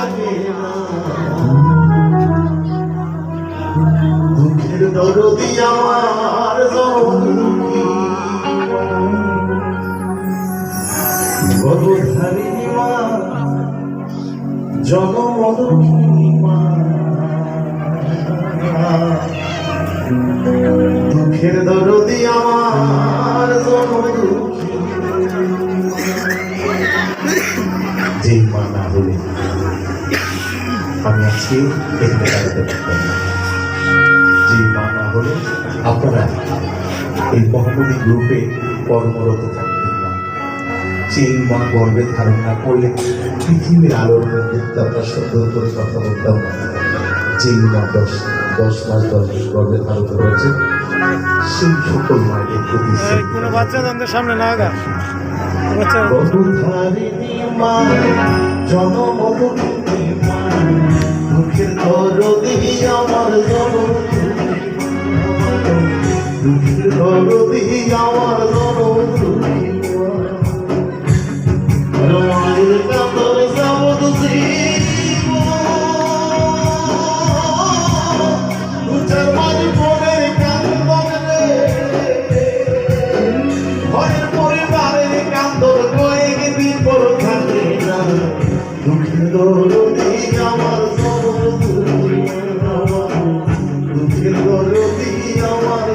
লাগে না দুঃখের দরদি আমার জনমী গর্ভধারিণী মা জনমদনী মা দুঃখের দরদি আমার জনদুঃখী যেই মা না হলে আমি আজকে এখানে দাঁড়াতে পারতাম না যেই মা না হলে আপনারা এই মহামণি গ্রুপে কর্মরত থাকতেন না সেই মা গর্বে ধারণ না করলে পৃথিবীর আলোর মধ্যে আপনার সুন্দর করে কথা বলতাম না যেই মা 10 মাস 10 দিন গর্বে ধারণ করেছে সেই সকল মায়ের প্রতি কোনো বাচ্চা আমাদের সামনে না আগা গর্ভধারিণী মা জনমদনী মা দুঃখের দরদি আমার দুঃখের দরদি আমার মায়ের কাতর যাবত দুচার মাঝে পড়ে কান্দন রে ঘরের পরিবারের কান্দন কয়ে গেবি বড় থাকে না দুঃখের দরদি আমার দুঃখের দরদি আমার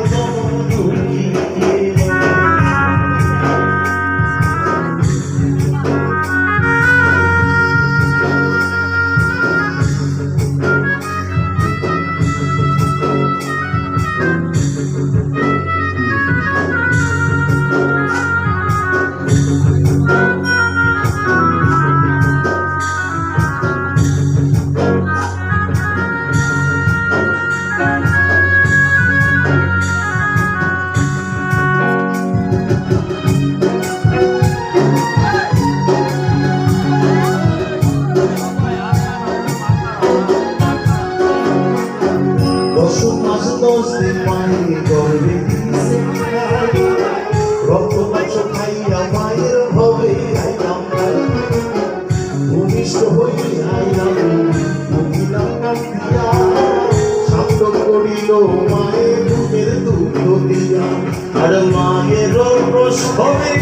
খাইয়া মায়ের ভবে আইলাম ভূমিষ্ঠ হইয়া আইলাম ভূমিলাম কান্দিয়া শান্ত করিল মায়ের বুকের দুঃখ দিয়া আর মায়ের প্রসবে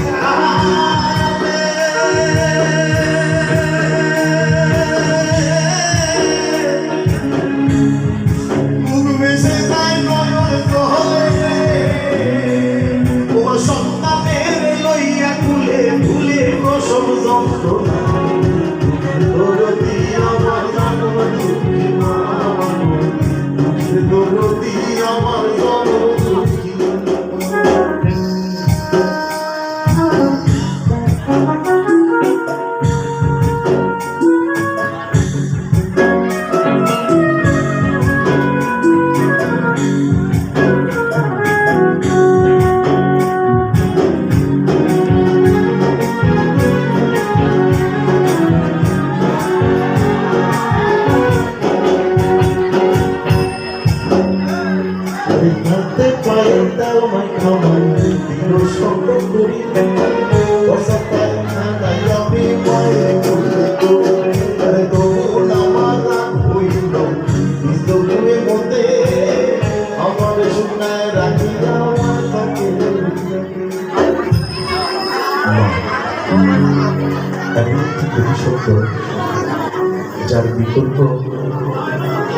যার বিকল্প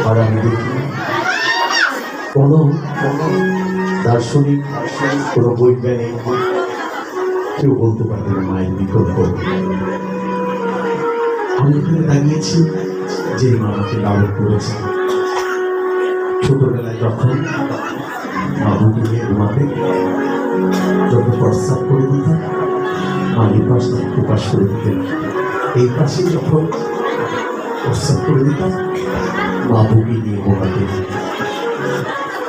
আর আমি দেখি কোনো দার্শনিক কোনো বৈজ্ঞানিক কেউ বলতে পারবে না মায়ের বিকল্প। আমি এখানে দাঁড়িয়েছি যে মা আমাকে লালন করেছে ছোটবেলায় যখন বাবুকে নিয়ে ঘুমাতে যখন প্রস্তাব করে দিতাম মা এই পাশ প্রকাশ করে দিতেন এই পাশে যখন প্রস্তাব করে দিতাম মা বুকে নিয়ে ঘুমাতে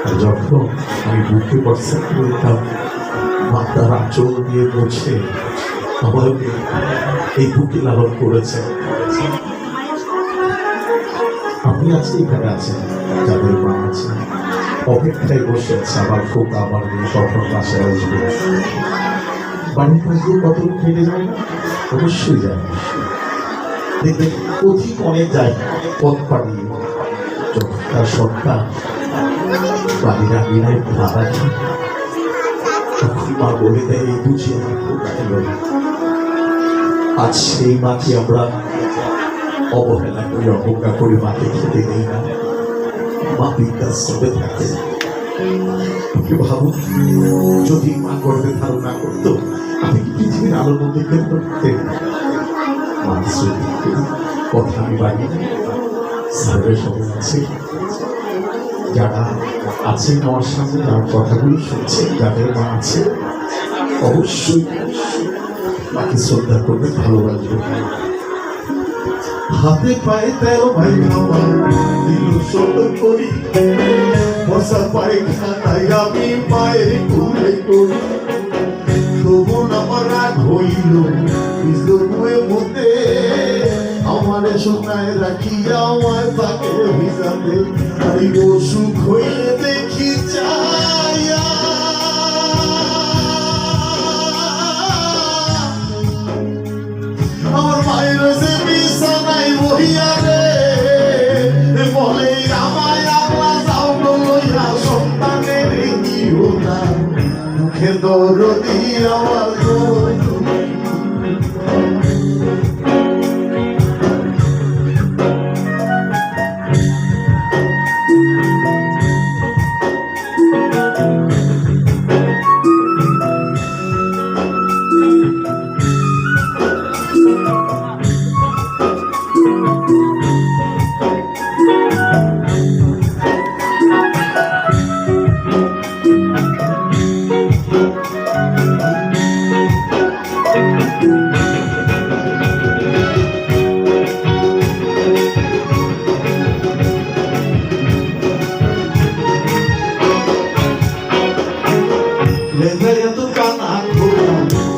আর যখন আমি বুকে প্রস্তাব করে দিতাম মা তার আঁচল দিয়ে বসে আমাকে এই বুকে লালন করেছে। আপনি আজকে এখানে আছেন যাদের মা আছে অপেক্ষায় বসে আছে আবার খোকা আমার মেয়ে কখন বাসায় আসবে বাড়ির কাছে কত খেলে যায় অবশ্যই যায় দেখবেন অধিক অনেক যায় পথ পাড়িয়ে যখন তার সন্তান বাড়ির আঙিনায় ভাড়া খায়, তখন মা বলে দেয় এই বুঝি আমার খোকা এলো। আজ সেই মাকে আমরা অবহেলা করি, অবজ্ঞা করি, মাকে খেতে নেই না। মা বৃদ্ধাশ্রমে থাকে। ভাবুন, যদি মা গর্বে ধারণা করতো, আমি কি পৃথিবীর আলোর মধ্যে কেন্দ্র থাকতেন? মাকে শ্রদ্ধা করি, কথা আমি বাড়ি সাহেবের সবাই আছে, যারা আছেন আমার সামনে, যার কথাগুলো শুনছেন, যাদের মা আছে, অবশ্যই মাকে শ্রদ্ধা করবে, ভালোবাসবে। হাতে পায়ে তেল ভাই খাওয়া দিল শত করি, বসা পায়খানায় আমি মায়ের ঘুরে করি। তবু আমার রাগ হইল বিজয়ে মতে, আমার সোনায় রাখিয়া আমায় তাকে ভিজাতে। তাই অসুখ হয়ে দেখি চাইয়া, আমার মায়ের রয়েছে বিছানায় বহিয়া রে, বলে আমায় আল্লাহ যাও লইয়া সন্তানের দিও না, মুখে দরদি আমার এত কানা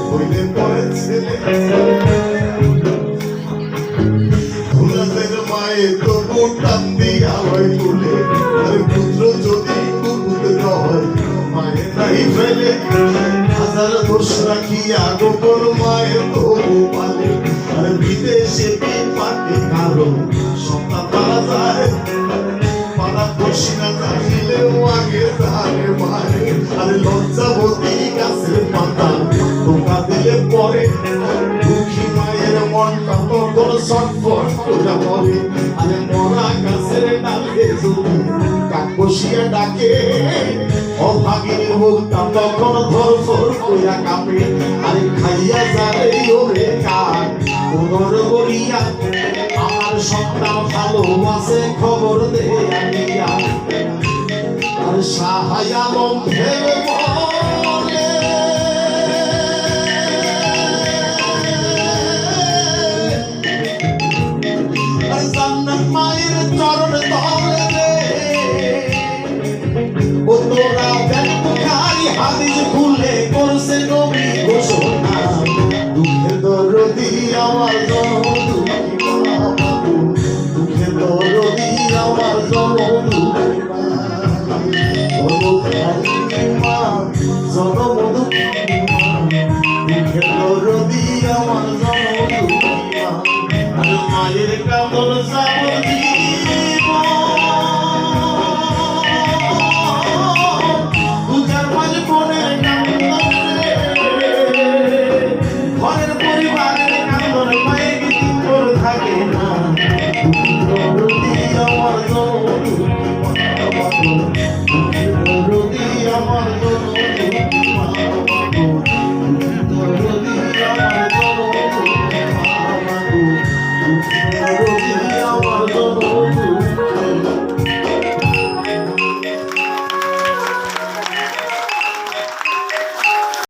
হইলে পরে ছেলে ভুলাদের মায়ে তবু টান দিয়া হয় তুলে। আর পুত্র যদি কুপুত্র হয় মায়ের নাই ফেলে, হাজার দোষ রাখিয়া গোপন মায়ের তবু পালে। আর বিদেশে পাকে কারো সন্তান পারা যায়, পাড়া খুশি না চাহিলেও আগে জানে মারে। আরে লজ্জাবতী গাছের পাতা টোকা দিলে পরে, দুঃখী মায়ের মনটা তখন ছটফট করে মরে। আরে মরা গাছের ডালে যদি কাক বসিয়া ডাকে, অভাগিনী মুখটা তখন ধরফর কইয়া কাঁপে। আরে খাইয়া যাবে ওরে কাক পুনর গড়িয়া, আমার সন্তান ভালো আছে খবর দেয়া দিয়া। আর সাহায় আলম ভেবে বলে, আর জান্নাত মায়ের চরণ তলে রে, ও তোরা ব্যাখ্যাকারী হাদিস খুলে করছে নবী ঘোষণা। দুঃখের দরদি আমার জনম দুঃখের দরদি আমার জনম মায়ের কাঁদন